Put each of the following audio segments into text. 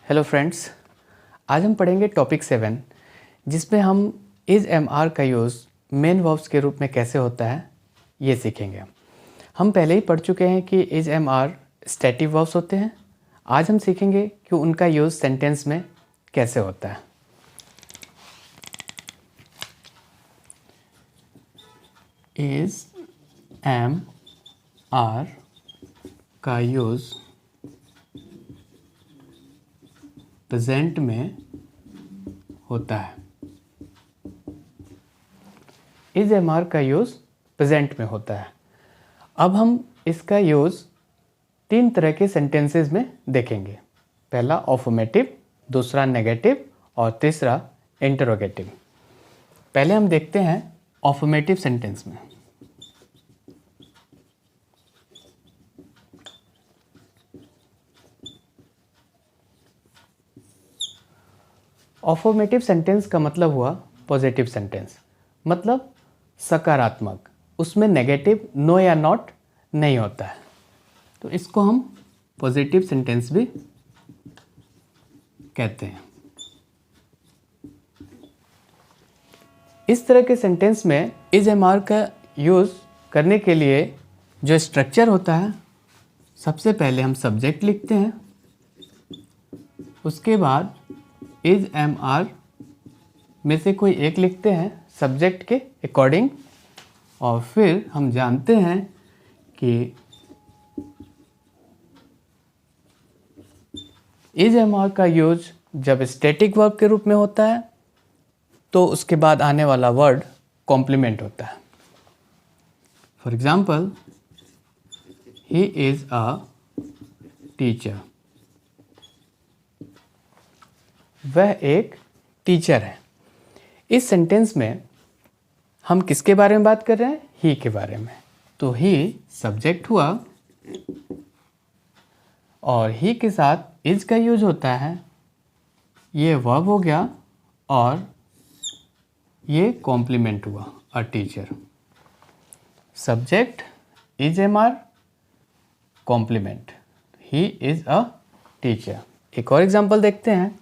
Hello friends, आज हम पढ़ेंगे टॉपिक 7 जिसमें हम इज एम आर का यूज़ मेन वर्ब्स के रूप में कैसे होता है ये सीखेंगे। हम पहले ही पढ़ चुके हैं कि is am are static verbs होते हैं। आज हम सीखेंगे कि उनका यूज़ सेंटेंस में कैसे होता है। इज एम आर का यूज़ प्रेजेंट में होता है। इज एम आर का यूज़ प्रेजेंट में होता है। अब हम इसका यूज़ 3 तरह के सेंटेंसेस में देखेंगे। पहला अफर्मेटिव, दूसरा नेगेटिव और तीसरा इंटरोगेटिव। पहले हम देखते हैं अफर्मेटिव सेंटेंस में। अफर्मेटिव सेंटेंस का मतलब हुआ पॉजिटिव सेंटेंस, मतलब सकारात्मक। उसमें नेगेटिव नो या नॉट नहीं होता है, तो इसको हम पॉजिटिव सेंटेंस भी कहते हैं। इस तरह के सेंटेंस में इज एम आर का यूज़ करने के लिए जो स्ट्रक्चर होता है, सबसे पहले हम सब्जेक्ट लिखते हैं, उसके बाद इज एम आर में से कोई एक लिखते हैं सब्जेक्ट के अकॉर्डिंग, और फिर हम जानते हैं कि इज एम आर का यूज जब स्टैटिक वर्ब के रूप में होता है तो उसके बाद आने वाला वर्ड कॉम्प्लीमेंट होता है। For example, he is a teacher. वह एक टीचर है। इस सेंटेंस में हम किसके बारे में बात कर रहे हैं? ही के बारे में। तो ही सब्जेक्ट हुआ और ही के साथ इज का यूज होता है, ये वर्ब हो गया और ये कॉम्प्लीमेंट हुआ a teacher. Subject is am are, complement ही इज अ टीचर। एक और एग्जांपल देखते हैं।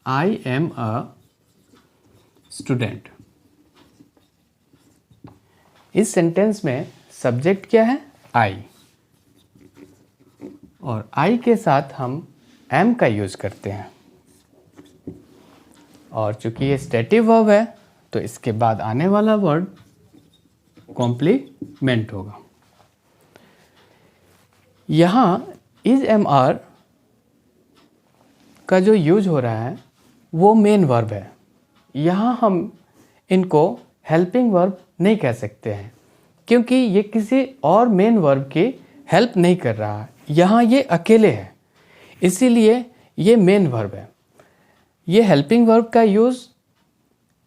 I am a student। इस सेंटेंस में सब्जेक्ट क्या है? I, और I के साथ हम am का यूज करते हैं, और चूंकि ये स्टैटिक वर्ब है तो इसके बाद आने वाला वर्ड कॉम्प्लीमेंट होगा। यहाँ इज एम आर का जो यूज हो रहा है वो मेन वर्ब है। यहाँ हम इनको हेल्पिंग वर्ब नहीं कह सकते हैं, क्योंकि ये किसी और मेन वर्ब की हेल्प नहीं कर रहा है। यहाँ ये अकेले है, इसीलिए ये मेन वर्ब है। ये हेल्पिंग वर्ब का यूज़,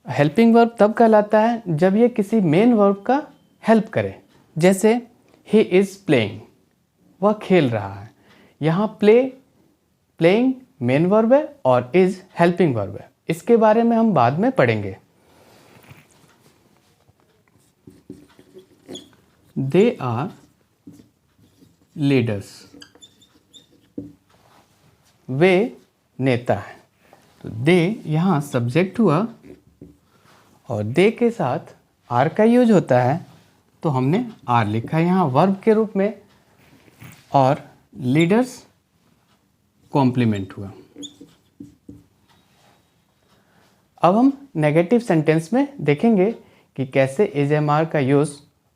हेल्पिंग वर्ब तब कहलाता है जब ये किसी मेन वर्ब का हेल्प करे। जैसे ही इज़ प्लेइंग, वह खेल रहा है। यहाँ प्लेइंग मेन वर्ब है और इज हेल्पिंग वर्ब है। इसके बारे में हम बाद में पढ़ेंगे। दे आर लीडर्स, वे नेता है। तो दे यहाँ सब्जेक्ट हुआ और दे के साथ आर का यूज होता है, तो हमने आर लिखा यहाँ वर्ब के रूप में, और लीडर्स कॉम्प्लीमेंट हुआ। अब हम नेगेटिव सेंटेंस में देखेंगे कि कैसे इज एम आर का यूज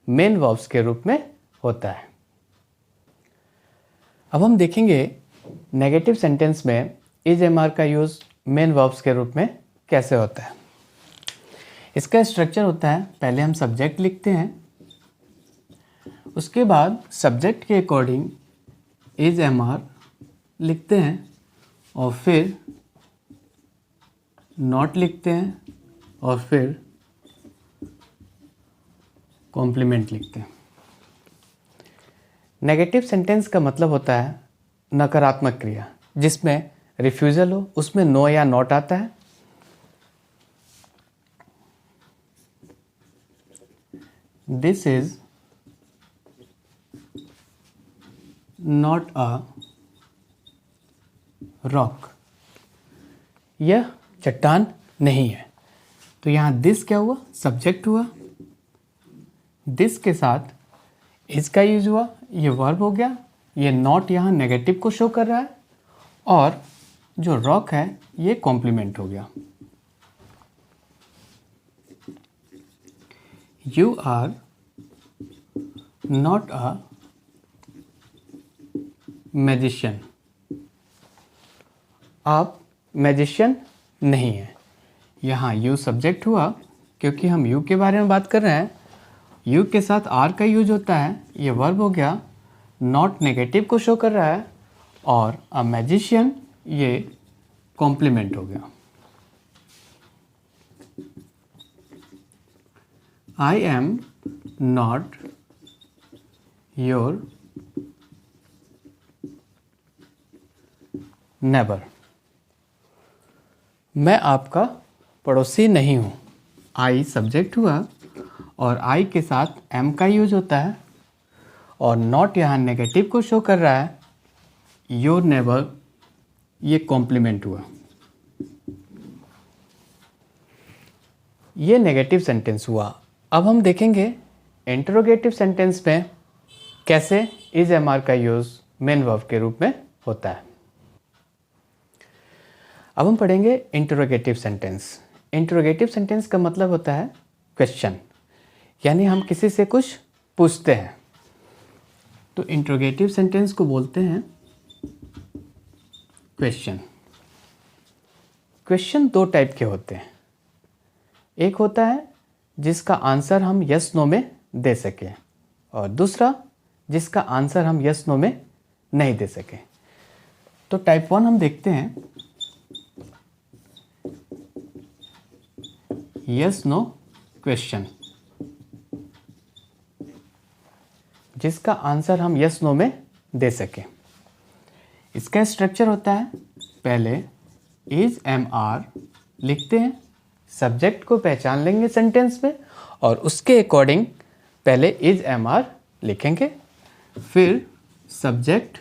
मेन वर्ब्स के रूप में होता है। अब हम देखेंगे नेगेटिव सेंटेंस में इज एम आर का यूज मेन वर्ब्स के रूप में कैसे होता है। इसका स्ट्रक्चर होता है, पहले हम सब्जेक्ट लिखते हैं, उसके बाद सब्जेक्ट के अकॉर्डिंग इज एम आर लिखते हैं, और फिर नॉट लिखते हैं, और फिर कॉम्प्लीमेंट लिखते हैं। नेगेटिव सेंटेंस का मतलब होता है नकारात्मक क्रिया, जिसमें रिफ्यूजल हो, उसमें नो या नॉट आता है। This is not a rock, यह चट्टान नहीं है। तो यहाँ दिस क्या हुआ, सब्जेक्ट हुआ, दिस के साथ इज का यूज हुआ, ये वर्ब हो गया, ये नॉट यहाँ नेगेटिव को शो कर रहा है, और जो रॉक है ये कॉम्प्लीमेंट हो गया। You are not a magician, आप मैजिशियन नहीं हैं। यहाँ यू सब्जेक्ट हुआ क्योंकि हम यू के बारे में बात कर रहे हैं, यू के साथ आर का यूज होता है, ये वर्ब हो गया, नॉट नेगेटिव को शो कर रहा है, और अ मैजिशियन ये कॉम्प्लीमेंट हो गया। आई एम नॉट योर नेबर, मैं आपका पड़ोसी नहीं हूँ। आई सब्जेक्ट हुआ और आई के साथ एम का यूज होता है, और नॉट यहाँ नेगेटिव को शो कर रहा है, योर नेबर ये कॉम्प्लीमेंट हुआ। ये नेगेटिव सेंटेंस हुआ। अब हम देखेंगे इंटरोगेटिव सेंटेंस में कैसे इज एम आर का यूज़ मेन वर्ब के रूप में होता है। अब हम पढ़ेंगे इंटरोगेटिव सेंटेंस। इंटरोगेटिव सेंटेंस का मतलब होता है क्वेश्चन, यानी हम किसी से कुछ पूछते हैं। तो इंटरोगेटिव सेंटेंस को बोलते हैं क्वेश्चन। क्वेश्चन दो टाइप के होते हैं, एक होता है जिसका आंसर हम यस नो में दे सकें, और दूसरा जिसका आंसर हम यस नो में नहीं दे सकें। तो टाइप 1 हम देखते हैं, यस नो क्वेश्चन, जिसका आंसर हम यस नो में दे सकें। इसका स्ट्रक्चर होता है, पहले इज एम आर लिखते हैं, सब्जेक्ट को पहचान लेंगे सेंटेंस में, और उसके अकॉर्डिंग पहले इज एम आर लिखेंगे, फिर सब्जेक्ट,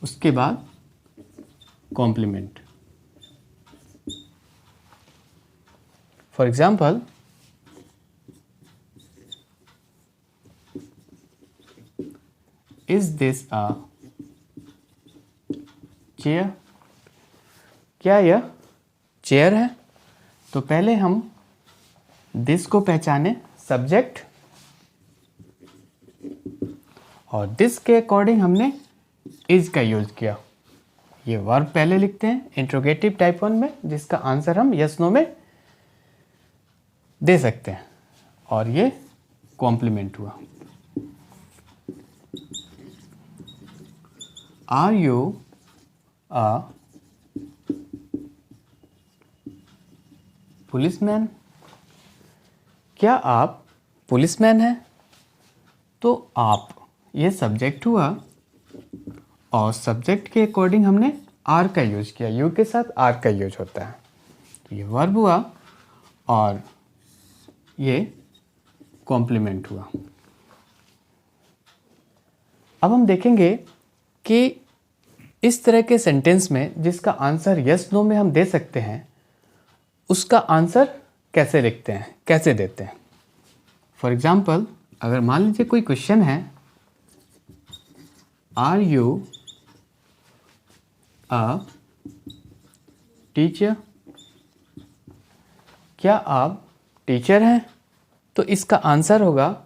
उसके बाद complement. For example, is this a chair, क्या यह चेयर है? तो पहले हम दिस को पहचाने, सब्जेक्ट, और दिस के अकॉर्डिंग हमने इज का यूज किया। ये वर्ब पहले लिखते हैं इंट्रोगेटिव टाइप 1 में, जिसका आंसर हम यस नो में दे सकते हैं, और ये कॉम्प्लीमेंट हुआ। आर यू अ पुलिसमैन, क्या आप पुलिसमैन हैं? तो आप ये सब्जेक्ट हुआ, और सब्जेक्ट के अकॉर्डिंग हमने आर का यूज किया, यू के साथ आर का यूज होता है। तो ये वर्ब हुआ और ये कॉम्प्लीमेंट हुआ। अब हम देखेंगे कि इस तरह के सेंटेंस में जिसका आंसर यस नो में हम दे सकते हैं, उसका आंसर कैसे लिखते हैं, कैसे देते हैं। फॉर एग्जाम्पल, अगर मान लीजिए कोई क्वेश्चन है, आर यू अ टीचर, क्या आप टीचर हैं? तो इसका आंसर होगा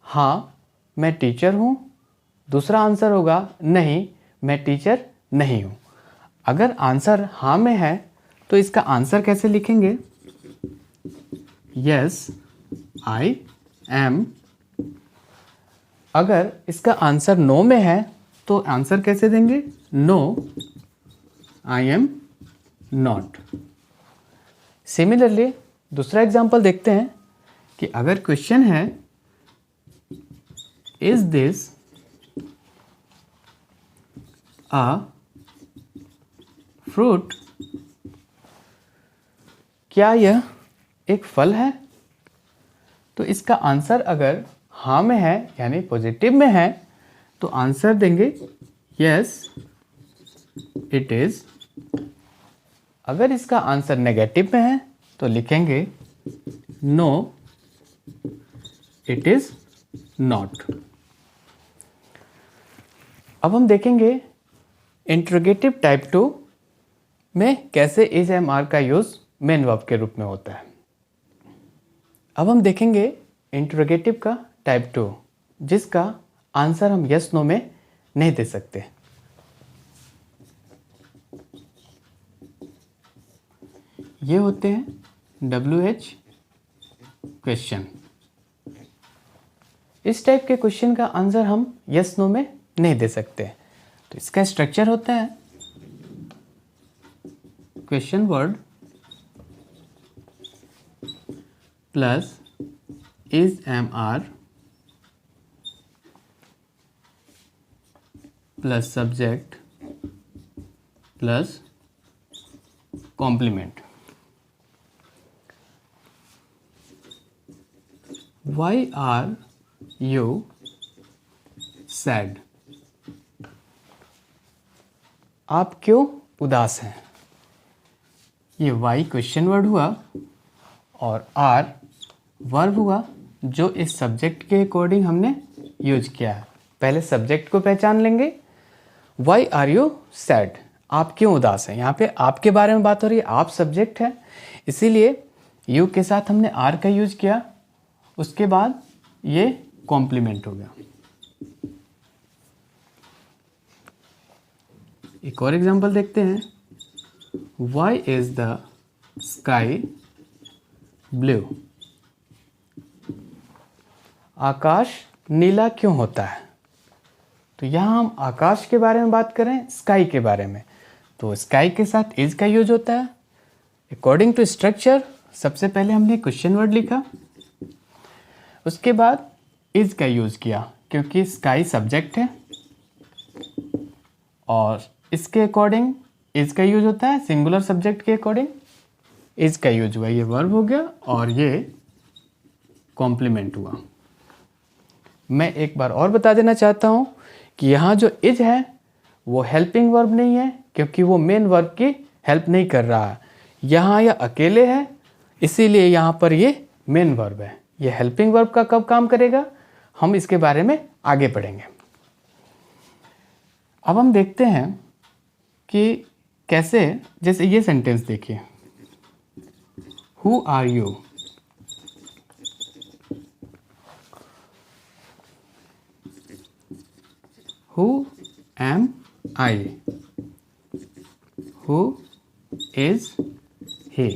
हाँ मैं टीचर हूँ, दूसरा आंसर होगा नहीं मैं टीचर नहीं हूँ। अगर आंसर हाँ में है तो इसका आंसर कैसे लिखेंगे? Yes I am. अगर इसका आंसर नो में है तो आंसर कैसे देंगे? No I am not. Similarly दूसरा एग्जांपल देखते हैं कि अगर क्वेश्चन है इज दिस अ फ्रूट, क्या यह एक फल है? तो इसका आंसर अगर हाँ में है यानी पॉजिटिव में है तो आंसर देंगे यस इट इज। अगर इसका आंसर नेगेटिव में है तो लिखेंगे नो इट इज नॉट। अब हम देखेंगे इंट्रोगेटिव टाइप 2 में कैसे इज एम आर का यूज मेन वर्ब के रूप में होता है। अब हम देखेंगे इंट्रोगेटिव का टाइप 2 जिसका आंसर हम यस नो में नहीं दे सकते। ये होते हैं WH क्वेश्चन। इस टाइप के क्वेश्चन का आंसर हम यस नो में नहीं दे सकते। तो इसका स्ट्रक्चर होता है question word plus is am are plus subject plus complement. Why are you sad? आप क्यों उदास हैं? ये वाई क्वेश्चन वर्ड हुआ और आर वर्ब हुआ जो इस सब्जेक्ट के अकॉर्डिंग हमने यूज किया है। पहले सब्जेक्ट को पहचान लेंगे। Why are you sad? आप क्यों उदास हैं? यहाँ पे आपके बारे में बात हो रही है, आप सब्जेक्ट है, इसीलिए यू के साथ हमने आर का यूज किया। उसके बाद ये कॉम्प्लीमेंट हो गया। एक और एग्जांपल देखते हैं। Why is the sky blue? आकाश नीला क्यों होता है? तो यहाँ हम आकाश के बारे में बात करें, स्काई के बारे में, तो स्काई के साथ इज का यूज होता है। अकॉर्डिंग टू स्ट्रक्चर सबसे पहले हमने क्वेश्चन वर्ड लिखा, उसके बाद इज का यूज किया क्योंकि स्काई सब्जेक्ट है और इसके अकॉर्डिंग इज का यूज होता है। सिंगुलर सब्जेक्ट के अकॉर्डिंग इज का यूज हुआ, ये वर्ब हो गया और ये कॉम्प्लीमेंट हुआ। मैं एक बार और बता देना चाहता हूँ कि यहाँ जो इज है वो हेल्पिंग वर्ब नहीं है क्योंकि वो मेन वर्ब की हेल्प नहीं कर रहा है। यहाँ यह अकेले है, इसीलिए यहाँ पर ये मेन वर्ब है। ये हेल्पिंग वर्ब का कब काम करेगा, हम इसके बारे में आगे पढ़ेंगे। अब हम देखते हैं कि कैसे, जैसे ये सेंटेंस देखिए, who are you? Who am I? Who is he?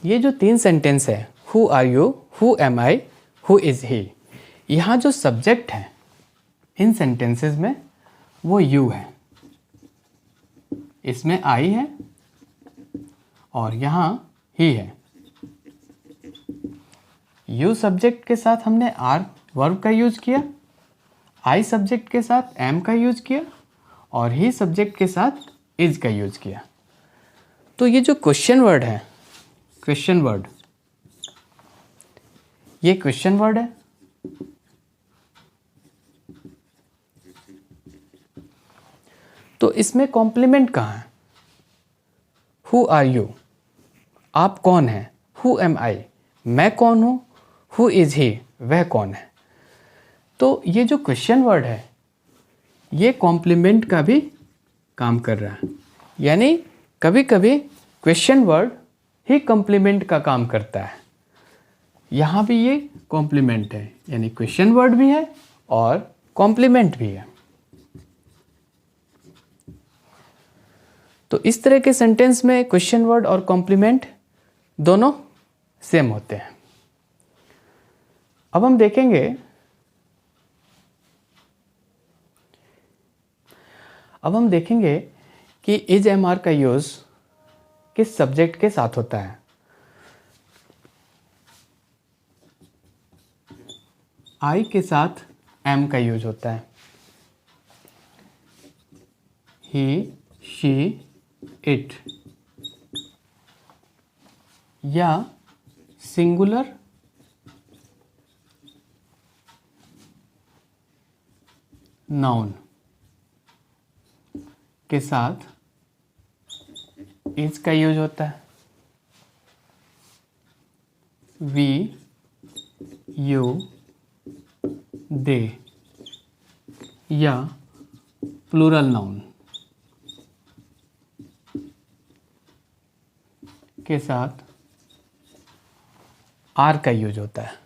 ये जो तीन सेंटेंस है, who are you, who am I, who is he, यहाँ जो सब्जेक्ट है इन सेंटेंसेस में वो यू है, इसमें आई है और यहाँ ही है। यू सब्जेक्ट के साथ हमने आर वर्ब का यूज किया, आई सब्जेक्ट के साथ एम का यूज किया और ही सब्जेक्ट के साथ इज का यूज किया। तो ये जो क्वेश्चन वर्ड है, क्वेश्चन वर्ड, ये क्वेश्चन वर्ड है। तो इसमें कॉम्प्लीमेंट कहाँ है? Who are you? आप कौन हैं? Who am I? मैं कौन हूँ? Who is he? वह कौन है? तो ये जो क्वेश्चन वर्ड है ये कॉम्प्लीमेंट का भी काम कर रहा है, यानी कभी कभी क्वेश्चन वर्ड ही कॉम्प्लीमेंट का काम करता है। यहाँ भी ये कॉम्प्लीमेंट है, यानी क्वेश्चन वर्ड भी है और कॉम्प्लीमेंट भी है। तो इस तरह के सेंटेंस में क्वेश्चन वर्ड और कॉम्प्लीमेंट दोनों सेम होते हैं। अब हम देखेंगे, कि इज एम आर का यूज किस सब्जेक्ट के साथ होता है। आई के साथ एम का यूज होता है। ही, शी, इट, या सिंगुलर नाउन के साथ इज का यूज होता है। वी, यू, दे, या प्लूरल नाउन के साथ आर का यूज होता है।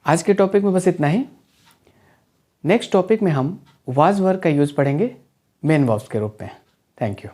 आज के टॉपिक में बस इतना ही। नेक्स्ट टॉपिक में हम वाज वर्ब का यूज पढ़ेंगे मेन वर्ब्स के रूप में। Thank you.